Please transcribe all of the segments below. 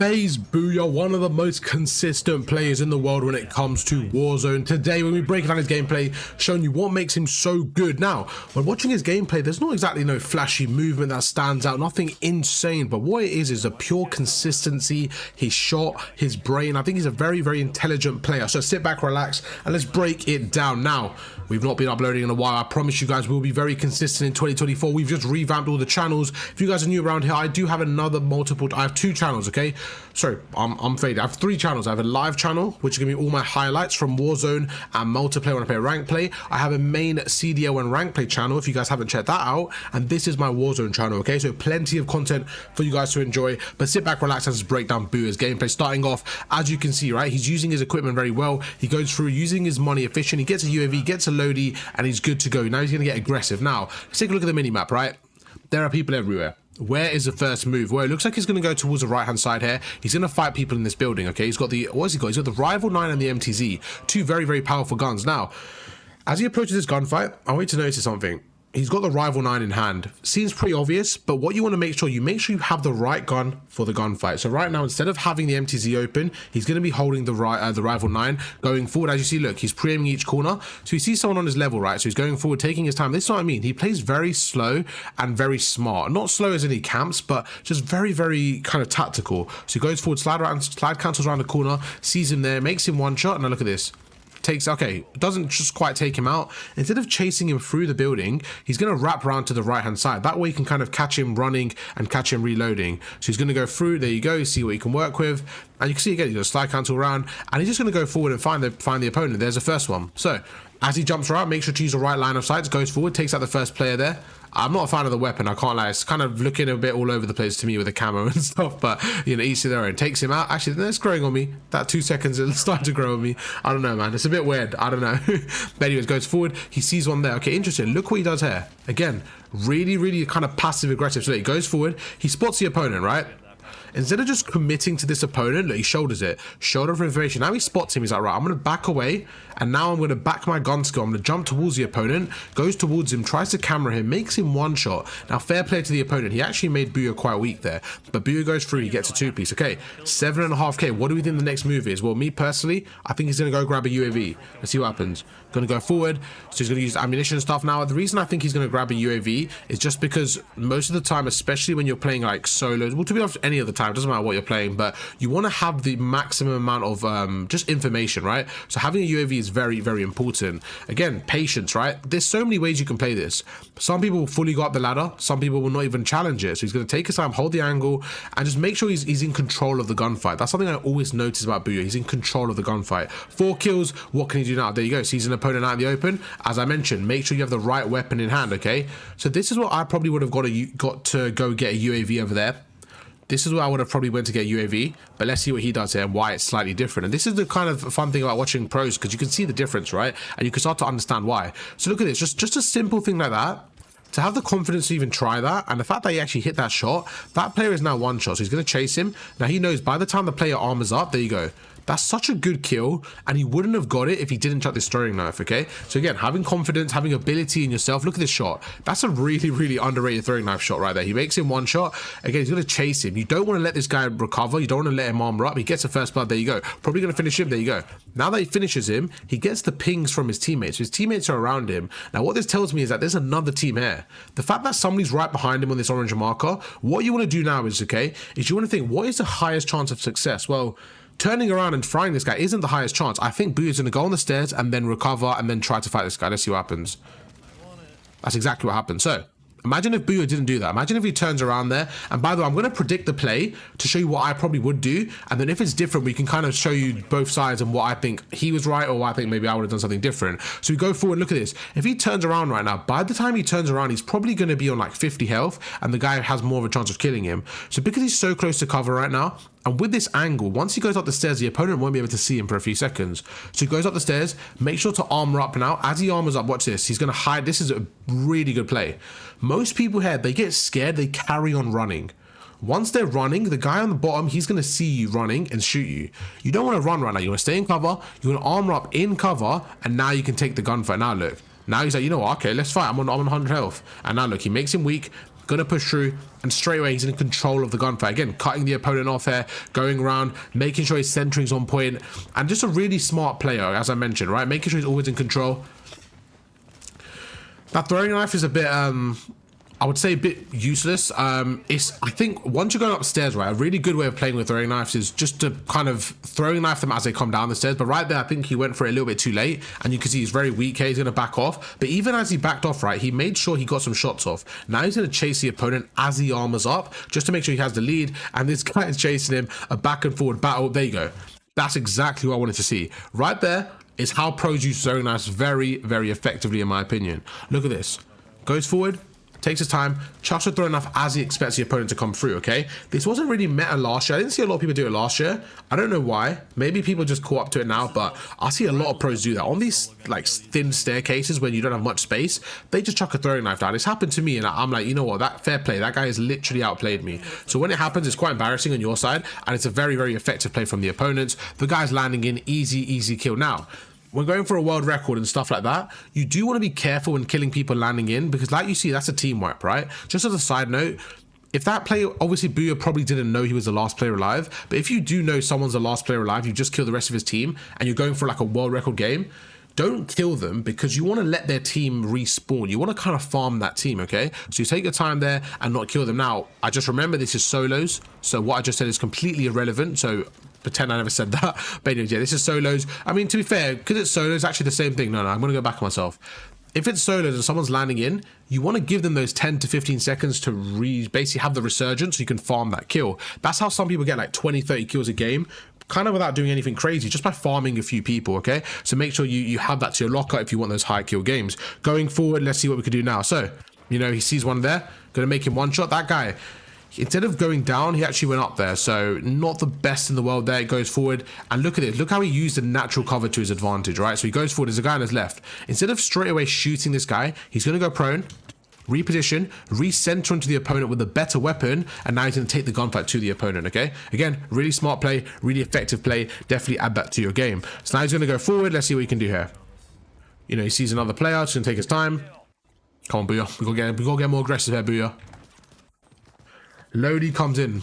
Faze, Booya, one of the most consistent players in the world when it comes to Warzone. Today, when we break down his gameplay, showing you what makes him so good. Now, when watching his gameplay, there's not exactly no flashy movement that stands out, nothing insane, but what it is a pure consistency, his shot, his brain. I think he's a very, very intelligent player. So sit back, relax, and let's break it down. Now, we've not been uploading in a while. I promise you guys we'll be very consistent in 2024. We've just revamped all the channels. If you guys are new around here, I do have I have two channels, okay? Sorry, I'm faded. I have three channels. I have a live channel, which is going to be all my highlights from Warzone and multiplayer when I play rank play. I have a main CDO and rank play channel, if you guys haven't checked that out. And this is my Warzone channel, okay? So plenty of content for you guys to enjoy. But sit back, relax, and just break down Booya's gameplay. Starting off, as you can see, right? He's using his equipment very well. He goes through using his money efficient. He gets a UAV, gets a loadie, and he's good to go. Now he's going to get aggressive. Now, let's take a look at the mini-map, right? There are people everywhere. Where is the first move? Well, it looks like he's going to go towards the right-hand side here. He's going to fight people in this building, okay? He's got the, what has he got? He's got the Rival 9 and the MTZ. Two very, very powerful guns. Now, as he approaches this gunfight, I want you to notice something. He's got the Rival 9 in hand. Seems pretty obvious, but what you want to make sure you have the right gun for the gunfight. So right now, instead of having the MTZ open, he's going to be holding the Rival 9 going forward. As you see, look, he's pre-aiming each corner. So he sees someone on his level, right? So he's going forward, taking his time. This is what I mean. He plays very slow and very smart. Not slow as in he camps, but just very, very kind of tactical. So he goes forward, slide cancels around the corner, sees him there, makes him one shot. And now look at this. Doesn't just quite take him out. Instead of chasing him through the building, he's going to wrap around to the right hand side. That way you can kind of catch him running and catch him reloading. So he's going to go through. There you go. See what he can work with. And you can see again, he's going to slide cancel around, and he's just going to go forward and find the opponent. There's the first one. So as he jumps around, make sure to use the right line of sight. Goes forward, takes out the first player there. I'm not a fan of the weapon, I can't lie. It's kind of looking a bit all over the place to me with the camo and stuff, but you know, each to their own. Takes him out. Actually, that's growing on me. That 2 seconds is starting to grow on me. I don't know, man. It's a bit weird. I don't know. But anyways, goes forward. He sees one there. Okay, interesting. Look what he does here. Again, really, really kind of passive aggressive. So he goes forward. He spots the opponent, right? Instead of just committing to this opponent, look, he shoulders it. Shoulder for information. Now he spots him. He's like, right, I'm going to back away. And now I'm going to back my gun skill. I'm going to jump towards the opponent. Goes towards him. Tries to camera him. Makes him one shot. Now, fair play to the opponent. He actually made Booya quite weak there. But Booya goes through. He gets a two-piece. Okay, 7.5k. What do we think the next move is? Well, me personally, I think he's going to go grab a UAV. Let's see what happens. Going to go forward. So he's going to use ammunition and stuff. Now, the reason I think he's going to grab a UAV is just because most of the time, especially when you're playing like solos, well, to be honest, any other time, it doesn't matter what you're playing, but you want to have the maximum amount of just information, right? So having a UAV is very, very important. Again, patience, right? There's so many ways you can play this. Some people will fully go up the ladder. Some people will not even challenge it. So he's going to take his time, hold the angle, and just make sure he's in control of the gunfight. That's something I always notice about Booya. He's in control of the gunfight. 4 kills. What can he do now? There you go. Sees an opponent out in the open. As I mentioned, make sure you have the right weapon in hand, okay? So this is what I probably would have got to go get a UAV over there. This is where I would have probably went to get UAV, but let's see what he does here and why it's slightly different. And this is the kind of fun thing about watching pros, because you can see the difference, right? And you can start to understand why. So look at this, just a simple thing like that. To have the confidence to even try that, and the fact that he actually hit that shot, that player is now one shot, so he's going to chase him. Now he knows by the time the player armors up, there you go. That's such a good kill, and he wouldn't have got it if he didn't chuck this throwing knife, okay? So again, having confidence, having ability in yourself. Look at this shot. That's a really, really underrated throwing knife shot right there. He makes him one shot. Again, he's going to chase him. You don't want to let this guy recover. You don't want to let him armor up. He gets the first blood. There you go. Probably going to finish him. There you go. Now that he finishes him, he gets the pings from his teammates. His teammates are around him. Now, what this tells me is that there's another team here. The fact that somebody's right behind him on this orange marker, what you want to do now is, okay, is you want to think, what is the highest chance of success? Well, turning around and frying this guy isn't the highest chance. I think Booya's going to go on the stairs and then recover and then try to fight this guy. Let's see what happens. That's exactly what happened. So imagine if Booya didn't do that. Imagine if he turns around there. And by the way, I'm going to predict the play to show you what I probably would do. And then if it's different, we can kind of show you both sides and what I think he was right or what I think maybe I would have done something different. So we go forward. Look at this. If he turns around right now, by the time he turns around, he's probably going to be on like 50 health. And the guy has more of a chance of killing him. So because he's so close to cover right now, and with this angle, once he goes up the stairs, the opponent won't be able to see him for a few seconds. So he goes up the stairs, make sure to armor up now. As he armors up, watch this. He's going to hide. This is a really good play. Most people here, they get scared. They carry on running. Once they're running, the guy on the bottom, he's going to see you running and shoot you. You don't want to run right now. You want to stay in cover. You want to armor up in cover. And now you can take the gunfight. Now look. Now he's like, you know what? Okay, let's fight. I'm on 100 health. And now look, he makes him weak. gonna push through, and straight away he's in control of the gunfight. Again, cutting the opponent off here, going around, making sure his centering's on point, and just a really smart player, as I mentioned, right? Making sure he's always in control. That throwing knife is a bit, I would say a bit useless. I think once you're going upstairs, right, a really good way of playing with throwing knives is just to kind of throwing knife them as they come down the stairs. But right there, I think he went for it a little bit too late, and you can see he's very weak here. He's going to back off. But even as he backed off, right, he made sure he got some shots off. Now he's going to chase the opponent as he armors up, just to make sure he has the lead. And this guy is chasing him, a back and forward battle. There you go. That's exactly what I wanted to see. Right there is how pros use throwing knives very, very effectively, in my opinion. Look at this. Goes forward, takes his time, chucks a throw enough as he expects the opponent to come through, okay? This wasn't really meta last year. I didn't see a lot of people do it last year. I don't know why. Maybe people just caught up to it now, but I see a lot of pros do that. On these like thin staircases when you don't have much space, they just chuck a throwing knife down. It's happened to me, and I'm like, you know what? That fair play. That guy has literally outplayed me. So when it happens, it's quite embarrassing on your side, and it's a very, very effective play from the opponents. The guy's landing in easy kill. Now, when going for a world record and stuff like that, you do want to be careful when killing people landing in, because like you see, that's a team wipe, right? Just as a side note, if that player, obviously Booya probably didn't know he was the last player alive, but if you do know someone's the last player alive, you just kill the rest of his team and you're going for like a world record game, don't kill them, because you want to let their team respawn. You want to kind of farm that team, okay? So you take your time there and not kill them. Now, I just remember this is solos, so what I just said is completely irrelevant, so pretend I never said that. But anyways, yeah, this is solos. I mean, to be fair, because it's solos, it's actually the same thing. No, I'm going to go back on myself. If it's solos and someone's landing in, you want to give them those 10 to 15 seconds to basically have the resurgence so you can farm that kill. That's how some people get like 20, 30 kills a game, kind of without doing anything crazy, just by farming a few people, okay? So make sure you have that to your locker if you want those high kill games. Going forward, let's see what we can do now. So, you know, he sees one there, going to make him one shot. That guy, instead of going down, he actually went up there. So not the best in the world there. It goes forward, and look at it. Look how he used the natural cover to his advantage, right? So he goes forward. There's a guy on his left. Instead of straight away shooting this guy, he's going to go prone, reposition, recenter into the opponent with a better weapon, and now he's going to take the gunfight to the opponent, okay? Again, really smart play, really effective play. Definitely add that to your game. So now he's going to go forward. Let's see what he can do here. You know, he sees another player. It's going to take his time. Come on, Booya. We got to get more aggressive here, Booya. Lodi comes in.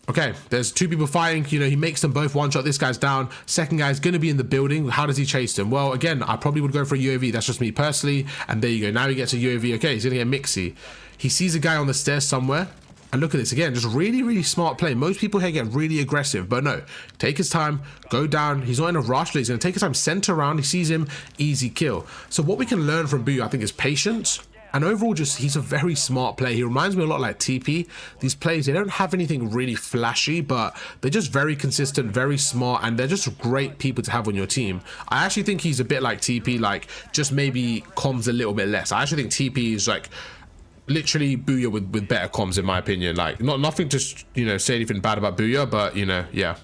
Okay, there's two people fighting. You know, he makes them both one shot. This guy's down. Second guy's going to be in the building. How does he chase them? Well, again, I probably would go for a UAV. That's just me personally. And there you go. Now he gets a UAV. Okay, he's going to get Mixy. He sees a guy on the stairs somewhere. And look at this again. Just really, really smart play. Most people here get really aggressive. But no, take his time. Go down. He's not in a rush. He's going to take his time. Center around. He sees him. Easy kill. So what we can learn from Booya, I think, is patience. And overall, just he's a very smart player. He reminds me a lot like TP. These players, they don't have anything really flashy, but they're just very consistent, very smart, and they're just great people to have on your team. I actually think he's a bit like TP, like just maybe comms a little bit less. I actually think TP is like literally Booya with better comms, in my opinion. Like nothing to, you know, say anything bad about Booya, but you know, yeah.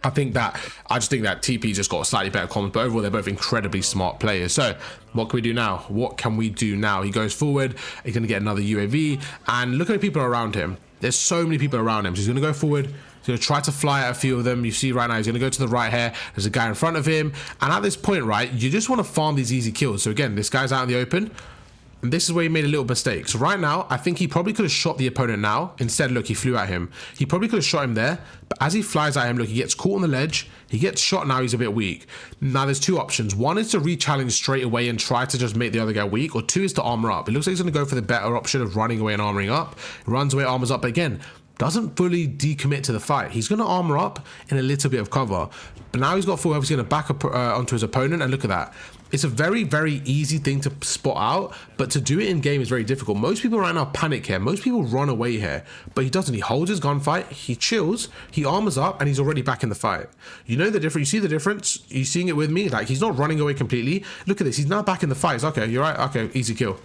I just think that TP just got slightly better comms, but overall they're both incredibly smart players. So what can we do now? What can we do now? He goes forward, he's going to get another UAV, and look at the people around him. There's so many people around him. So he's going to go forward, he's going to try to fly at a few of them. You see right now, he's going to go to the right here. There's a guy in front of him, and at this point, right, you just want to farm these easy kills. So again, this guy's out in the open. And this is where he made a little mistake. So right now, I think he probably could have shot the opponent now. Instead, look, he flew at him. He probably could have shot him there. But as he flies at him, look, he gets caught on the ledge. He gets shot now. He's a bit weak. Now, there's two options. One is to re-challenge straight away and try to just make the other guy weak. Or two is to armor up. It looks like he's going to go for the better option of running away and armoring up. He runs away, armors up. But again, doesn't fully decommit to the fight. He's going to armor up in a little bit of cover. But now he's got full health. He's going to back up onto his opponent. And look at that. It's a very, very easy thing to spot out, but to do it in game is very difficult. Most people right now panic here. Most people run away here, but he doesn't. He holds his gunfight, he chills, he armors up, and he's already back in the fight. You know the difference? You see the difference? You seeing it with me? Like, he's not running away completely. Look at this. He's now back in the fight. It's okay, you're right. Okay, easy kill.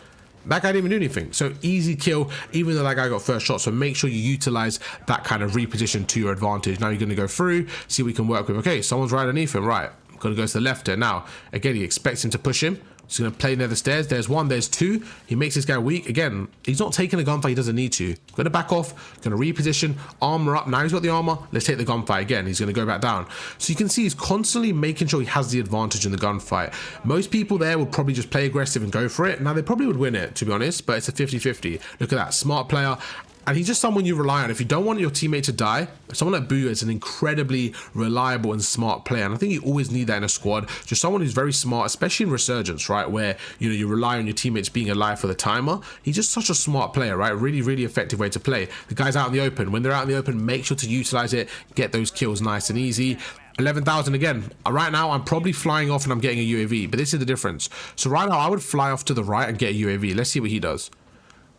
That guy didn't even do anything. So easy kill, even though that guy got first shot. So make sure you utilize that kind of reposition to your advantage. Now you're going to go through, see what we can work with. Okay, someone's right underneath him. Right. Going to go to the left here. Now, again, he expects him to push him. He's going to play near the stairs. There's one, there's two. He makes this guy weak. Again, he's not taking a gunfight he doesn't need to. Going to back off, going to reposition, armor up. Now he's got the armor. Let's take the gunfight again. He's going to go back down. So you can see he's constantly making sure he has the advantage in the gunfight. Most people there would probably just play aggressive and go for it. Now they probably would win it, to be honest, but it's a 50-50. Look at that, smart player. And he's just someone you rely on. If you don't want your teammate to die, someone like Booya is an incredibly reliable and smart player. And I think you always need that in a squad. Just someone who's very smart, especially in Resurgence, right? Where, you know, you rely on your teammates being alive for the timer. He's just such a smart player, right? Really, really effective way to play. The guy's out in the open. When they're out in the open, make sure to utilize it. Get those kills nice and easy. 11,000 again. Right now, I'm probably flying off and I'm getting a UAV. But this is the difference. So right now, I would fly off to the right and get a UAV. Let's see what he does.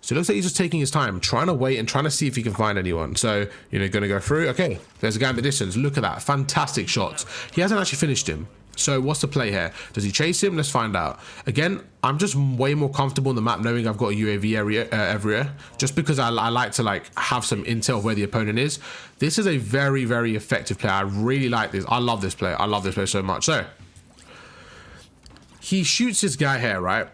So it looks like he's just taking his time, trying to wait and trying to see if he can find anyone. So, you know, going to go through. Okay, there's a guy in the distance. Look at that. Fantastic shots. He hasn't actually finished him. So what's the play here? Does he chase him? Let's find out. Again, I'm just way more comfortable in the map knowing I've got a UAV area everywhere, just because I like to like have some intel of where the opponent is. This is a very, very effective play. I really like this. I love this play. I love this play so much. So he shoots this guy here, right?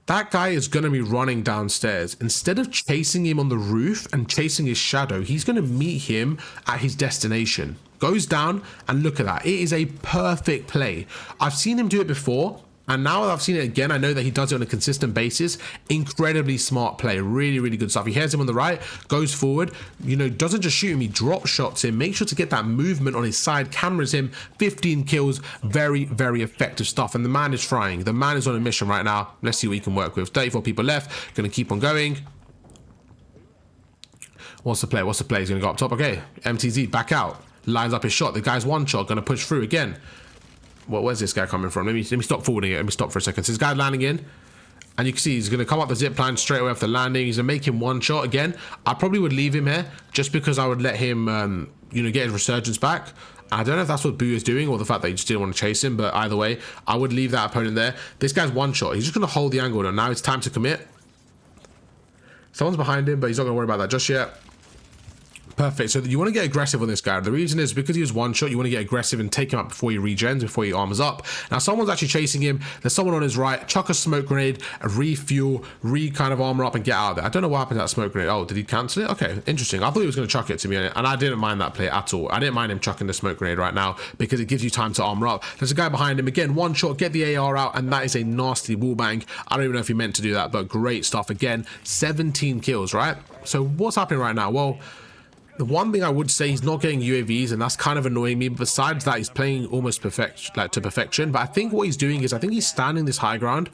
That guy is going to be running downstairs. Instead of chasing him on the roof and chasing his shadow, he's going to meet him at his destination. Goes down, and look at that. It is a perfect play. I've seen him do it before, and now that I've seen it again, I know that he does it on a consistent basis. Incredibly smart play. Really, really good stuff. He hears him on the right, goes forward, you know, doesn't just shoot him, he drop shots him. Make sure to get that movement on his side, cameras him, 15 kills. Very, very effective stuff. And the man is frying. The man is on a mission right now. Let's see what he can work with. 34 people left. Going to keep on going. What's the play? What's the play? He's going to go up top. Okay, MTZ back out. Lines up his shot. The guy's one shot. Going to push through again. Well, where's this guy coming from? Let me stop forwarding it. Let me stop for a second. So this guy landing in, and you can see he's going to come up the zip line straight away after landing. He's going to make him one shot again. I probably would leave him here just because I would let him, you know, get his resurgence back. I don't know if that's what Booya is doing or the fact that he just didn't want to chase him, but either way, I would leave that opponent there. This guy's one shot. He's just going to hold the angle, and now it's time to commit. Someone's behind him, but he's not going to worry about that just yet. Perfect. So you want to get aggressive on this guy. The reason is because he was one shot, you want to get aggressive and take him out before he regens, before he armors up. Now someone's actually chasing him. There's someone on his right. Chuck a smoke grenade, a refuel, kind of armor up and get out of there. I don't know what happened to that smoke grenade. Oh, did he cancel it? Okay, interesting. I thought he was going to chuck it to me, and I didn't mind that play at all. I didn't mind him chucking the smoke grenade right now because it gives you time to armor up. There's a guy behind him. Again, one shot, get the AR out, and that is a nasty wallbang. I don't even know if he meant to do that, but great stuff. Again, 17 kills, right? So what's happening right now? Well, the one thing I would say, he's not getting UAVs, and that's kind of annoying me. But besides that, he's playing almost to perfection. But I think what he's doing is, I think he's standing this high ground,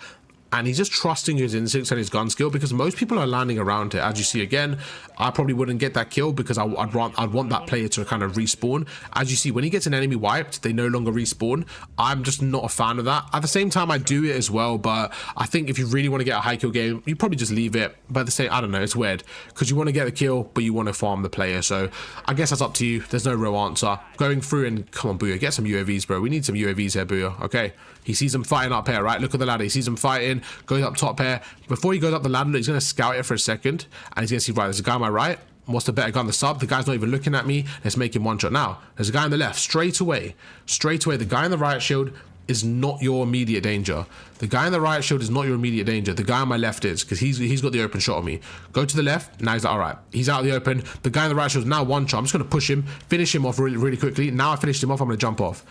and he's just trusting his instincts and his gun skill, because most people are landing around it. As you see again, I probably wouldn't get that kill because I'd want that player to kind of respawn. As you see, when he gets an enemy wiped, they no longer respawn. I'm just not a fan of that. At the same time, I do it as well, but I think if you really want to get a high kill game, you probably just leave it. But at the same, I don't know, it's weird because you want to get the kill, but you want to farm the player. So I guess that's up to you. There's no real answer. Going through, and come on, Booya, get some UAVs, bro. We need some UAVs here, Booya. Okay, he sees them fighting up here, right? Look at the ladder. He sees them fighting, goes up top here. Before he goes up the ladder, he's going to scout it for a second, and he's going to see, right, there's a guy on my right. What's the better gun? The sub. The guy's not even looking at me. Let's make him one shot. Now, there's a guy on the left. Straight away. The guy in the right shield is not your immediate danger. The guy in the right shield is not your immediate danger. The guy on my left is, because he's got the open shot on me. Go to the left. Now he's like, all right, he's out of the open. The guy in the right shield is now one shot. I'm just going to push him, finish him off really, really quickly. Now I finished him off. I'm going to jump off.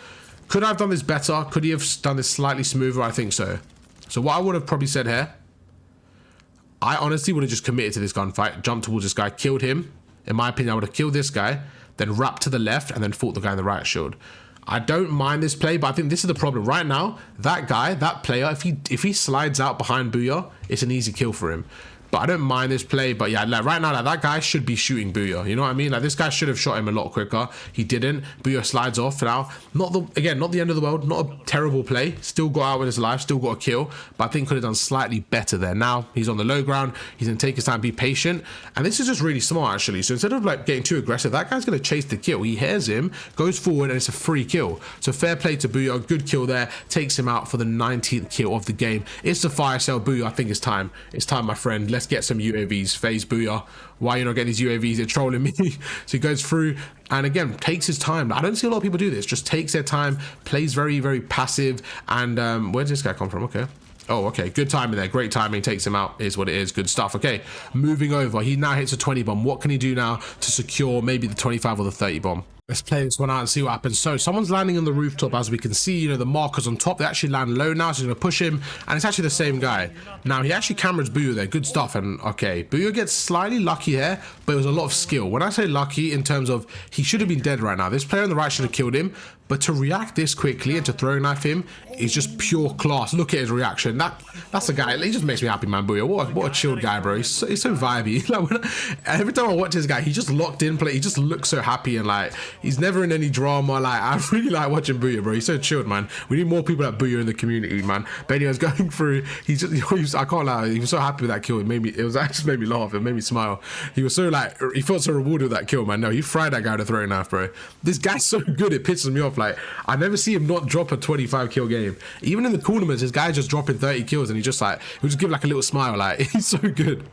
Could I have done this better? Could he have done this slightly smoother? I think so. So what I would have probably said here, I honestly would have just committed to this gunfight, jumped towards this guy, killed him. In my opinion, I would have killed this guy, then wrapped to the left, and then fought the guy in the right shield. I don't mind this play, but I think this is the problem. Right now, that guy, that player, if he slides out behind Booya, it's an easy kill for him. But I don't mind this play. But yeah, like right now, like, that guy should be shooting Booya. You know what I mean? Like, this guy should have shot him a lot quicker. He didn't. Booya slides off now. Not the end of the world. Not a terrible play. Still got out with his life. Still got a kill. But I think could have done slightly better there. Now he's on the low ground. He's gonna take his time, be patient. And this is just really smart, actually. So instead of like getting too aggressive, that guy's gonna chase the kill. He hears him, goes forward, and it's a free kill. So fair play to Booya. Good kill there. Takes him out for the 19th kill of the game. It's the fire sale, Booya. I think it's time. It's time, my friend. Let's get some UAVs. Faze, Booya. Why are you not getting these UAVs? They're trolling me. So he goes through and again takes his time. I don't see a lot of people do this. Just takes their time, plays very, very passive. And where did this guy come from? Okay. Oh, okay. Good timing there. Great timing. Takes him out. Is what it is. Good stuff. Okay. Moving over. He now hits a 20 bomb. What can he do now to secure maybe the 25 or the 30 bomb? Let's play this one out and see what happens. So someone's landing on the rooftop, as we can see, you know, the markers on top, they actually land low now, so he's gonna push him, and it's actually the same guy. Now he actually cameras Booya there. Good stuff. And okay, Booya gets slightly lucky here, but it was a lot of skill. When I say lucky, in terms of he should have been dead right now. This player on the right should have killed him, but to react this quickly and to throw knife him is just pure class. Look at his reaction. That's a guy. He just makes me happy, man. Booya, what a chilled guy, bro. He's so vibey. Like, every time I watch this guy, he just locked in play. He just looks so happy, and like he's never in any drama. Like, I really like watching Booya, bro. He's so chilled, man. We need more people like Booya in the community, man. But anyways, going through, I can't lie, he was so happy with that kill. It just made me laugh. It made me smile. He was so like, he felt so rewarded with that kill, man. No, he fried that guy with a throwing knife, bro. This guy's so good, it pisses me off. Like, I never see him not drop a 25 kill game. Even in the tournaments, this guy just dropping 30 kills, and he just like, he'll just give like a little smile. Like, he's so good.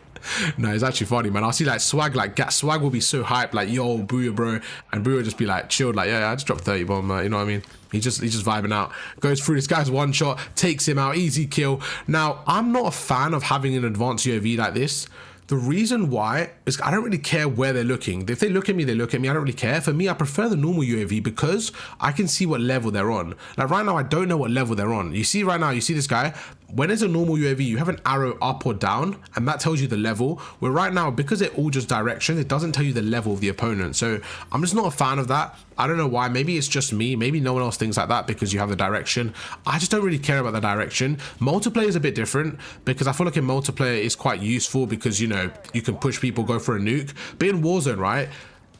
No, it's actually funny, man. I'll see like Swag, Swag will be so hyped, like, yo, Booya, bro, and Booya will just be like chilled, like, yeah, I just dropped 30 bomb, you know what I mean? He's just vibing out. Goes through, this guy's one shot, takes him out, easy kill. Now, I'm not a fan of having an advanced UAV like this. The reason why is I don't really care where they're looking. If they look at me, they look at me. I don't really care. For me, I prefer the normal UAV because I can see what level they're on. Like right now, I don't know what level they're on. You see right now, you see this guy? When it's a normal UAV, you have an arrow up or down, and that tells you the level. Where right now, because they're all just directions, it doesn't tell you the level of the opponent. So I'm just not a fan of that. I don't know why. Maybe it's just me. Maybe no one else thinks like that because you have the direction. I just don't really care about the direction. Multiplayer is a bit different because I feel like in multiplayer it's quite useful because, you know, you can push people, go for a nuke. But in Warzone, right,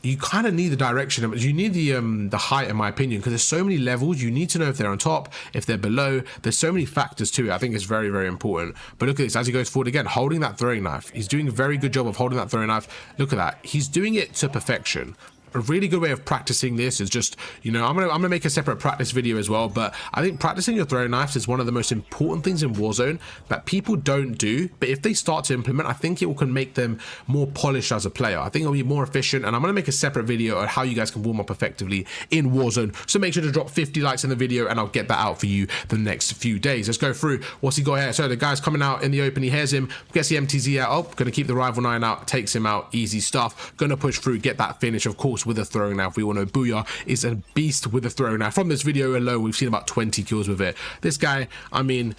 you kind of need the direction. You need the height, in my opinion, because there's so many levels. You need to know if they're on top, if they're below. There's so many factors to it. I think it's very, very important. But look at this, as he goes forward again, holding that throwing knife. He's doing a very good job of holding that throwing knife. Look at that. He's doing it to perfection. A really good way of practicing this is just, you know, I'm gonna make a separate practice video as well, but I think practicing your throwing knives is one of the most important things in Warzone that people don't do. But if they start to implement, I think it can make them more polished as a player. I think it'll be more efficient, and I'm gonna make a separate video on how you guys can warm up effectively in Warzone. So make sure to drop 50 likes in the video, and I'll get that out for you the next few days. Let's go through. What's he got here? So the guy's coming out in the open. He hears him, gets the MTZ out. Oh, gonna keep the rival 9 out, takes him out. Easy stuff. Gonna push through, get that finish, of course, with a throwing knife. We all know Booya is a beast with a throwing knife. From this video alone, we've seen about 20 kills with it. This guy, I mean,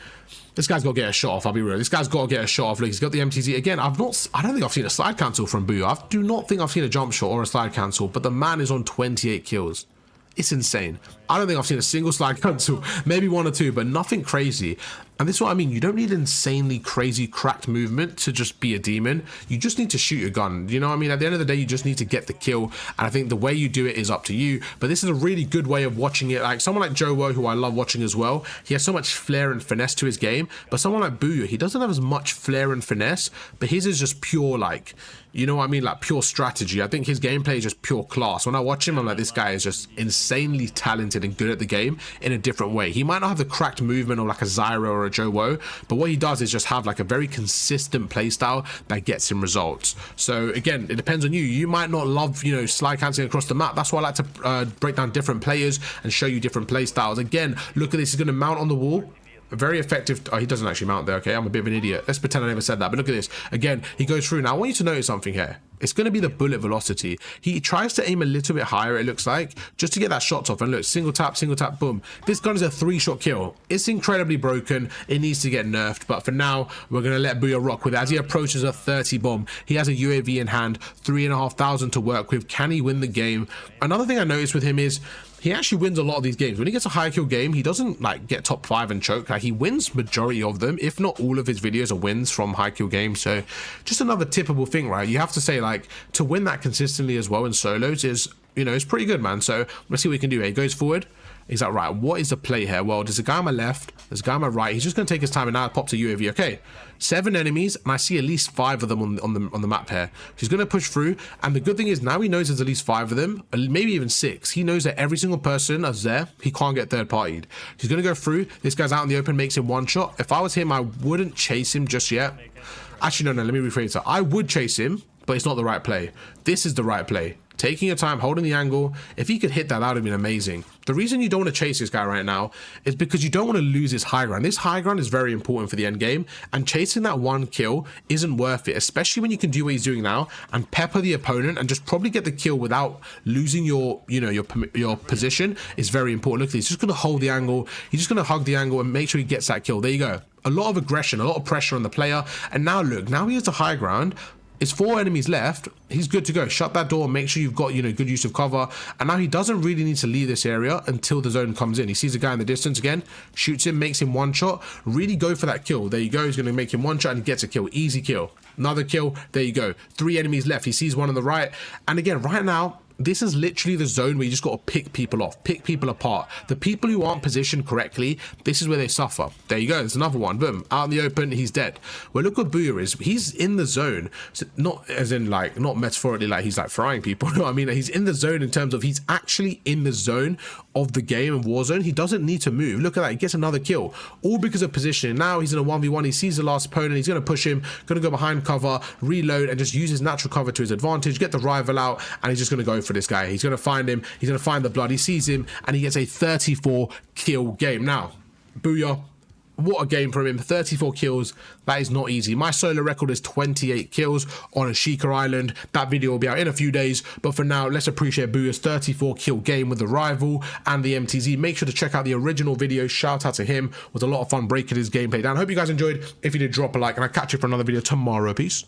this guy's got to get a shot off. I'll be real. This guy's got to get a shot off. Look, he's got the MTZ again. I don't think I've seen a slide cancel from Booya. I do not think I've seen a jump shot or a slide cancel, but the man is on 28 kills. It's insane. I don't think I've seen a single slide cancel, maybe 1 or 2, but nothing crazy. And this is what I mean. You don't need insanely crazy cracked movement to just be a demon. You just need to shoot your gun. You know what I mean? At the end of the day, you just need to get the kill. And I think the way you do it is up to you. But this is a really good way of watching it. Like someone like Joe Woe, who I love watching as well. He has so much flair and finesse to his game. But someone like Booya, he doesn't have as much flair and finesse, but his is just pure, like, you know what I mean? Like pure strategy. I think his gameplay is just pure class. When I watch him, I'm like, this guy is just insanely talented and good at the game in a different way. He might not have the cracked movement of like a Zyro or a Joe Woe, but what he does is just have like a very consistent playstyle that gets him results. So again, it depends on you. You might not love, you know, slide cancelling across the map. That's why I like to break down different players and show you different playstyles. Again, look at this. He's going to mount on the wall. Very effective. Oh, he doesn't actually mount there. Okay, I'm a bit of an idiot. Let's pretend I never said that. But look at this. Again, he goes through. Now, I want you to notice something here. It's going to be the bullet velocity. He tries to aim a little bit higher, it looks like, just to get that shot off. And look, single tap, boom. This gun is a 3-shot kill. It's incredibly broken. It needs to get nerfed. But for now, we're going to let Booya rock with it. As he approaches a 30 bomb, he has a UAV in hand, 3,500 to work with. Can he win the game? Another thing I noticed with him is he actually wins a lot of these games. When he gets a high kill game, he doesn't like get top 5 and choke. Like he wins majority of them, if not all of his videos are wins from high kill games. So just another tippable thing, right? You have to say, like, to win that consistently as well in solos is, you know, it's pretty good, man. So let's see what we can do here. He goes forward. He's like, right, what is the play here? Well, there's a guy on my left, there's a guy on my right. He's just going to take his time, and now it pops a UAV. Okay, 7 enemies, and I see at least 5 of them on the map here. He's going to push through, and the good thing is now he knows there's at least 5 of them, maybe even 6. He knows that every single person that's there, he can't get third-partied. He's going to go through. This guy's out in the open, makes him 1 shot. If I was him, I wouldn't chase him just yet. Actually, no, let me rephrase that. I would chase him, but it's not the right play. This is the right play. taking your time, holding the angle. If he could hit that, that would have been amazing. The reason you don't want to chase this guy right now is because you don't want to lose his high ground. This high ground is very important for the end game, and chasing that one kill isn't worth it, especially when you can do what he's doing now and pepper the opponent and just probably get the kill without losing your, you know, your position is very important. Look, he's just going to hold the angle. He's just going to hug the angle and make sure he gets that kill. There you go. A lot of aggression, a lot of pressure on the player. And now look, now he has the high ground. It's 4 enemies left. He's good to go. Shut that door. Make sure you've got, you know, good use of cover. And now he doesn't really need to leave this area until the zone comes in. He sees a guy in the distance again, shoots him, makes him one shot. Really go for that kill. There you go. He's going to make him one shot and he gets a kill. Easy kill. Another kill. There you go. 3 enemies left. He sees one on the right. And again, right now, this is literally the zone where you just got to pick people off, pick people apart. The people who aren't positioned correctly, this is where they suffer. There you go. There's another one. Boom. Out in the open, he's dead. Well, look what Booya is. He's in the zone. So not as in like, not metaphorically like he's like frying people. No, I mean, he's in the zone in terms of he's actually in the zone of the game of Warzone. He doesn't need to move. Look at that. He gets another kill. All because of positioning. Now he's in a 1v1. He sees the last opponent. He's going to push him. Going to go behind cover, reload, and just use his natural cover to his advantage. Get the rival out, and he's just going to go for this guy. He's going to find him. He's going to find the blood. He sees him, and he gets a 34 kill game. Now, Booya, what a game from him. 34 kills. That is not easy. My solo record is 28 kills on a Sheikah Island. That video will be out in a few days. But for now, let's appreciate Booya's 34 kill game with the rival and the MTZ. Make sure to check out the original video. Shout out to him. It was a lot of fun breaking his gameplay down. I hope you guys enjoyed. If you did, drop a like, and I'll catch you for another video tomorrow. Peace.